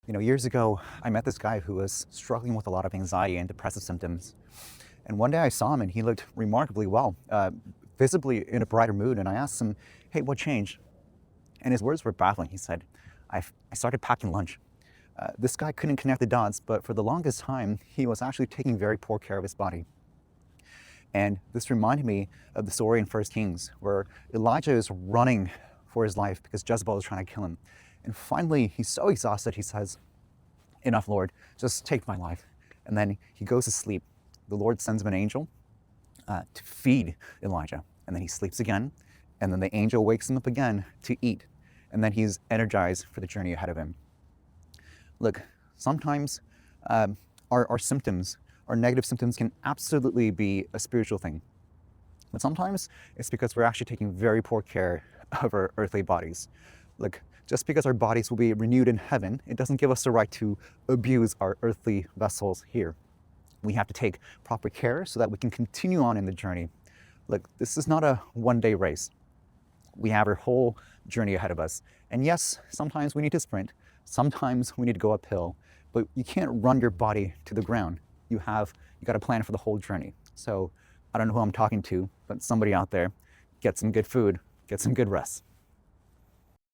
Years ago, I met this guy who was struggling with a lot of anxiety and depressive symptoms. And one day I saw him and he looked remarkably well, visibly in a brighter mood. And I asked him, "Hey, what changed?" And his words were baffling. He said, I started packing lunch. This guy couldn't connect the dots, but for the longest time, he was actually taking very poor care of his body. And this reminded me of the story in First Kings, where Elijah is running for his life because Jezebel is trying to kill him. And finally, he's so exhausted, he says, "Enough, Lord, just take my life." And then he goes to sleep. The Lord sends him an angel to feed Elijah. And then he sleeps again. And then the angel wakes him up again to eat. And then he's energized for the journey ahead of him. Look, sometimes our symptoms, our negative symptoms, can absolutely be a spiritual thing. But sometimes it's because we're actually taking very poor care of our earthly bodies. Look, just because our bodies will be renewed in heaven, it doesn't give us the right to abuse our earthly vessels here. We have to take proper care so that we can continue on in the journey. Look, this is not a one-day race. We have our whole journey ahead of us. And yes, sometimes we need to sprint, sometimes we need to go uphill, but you can't run your body to the ground. You got to plan for the whole journey. So I don't know who I'm talking to, but somebody out there, get some good food, get some good rest.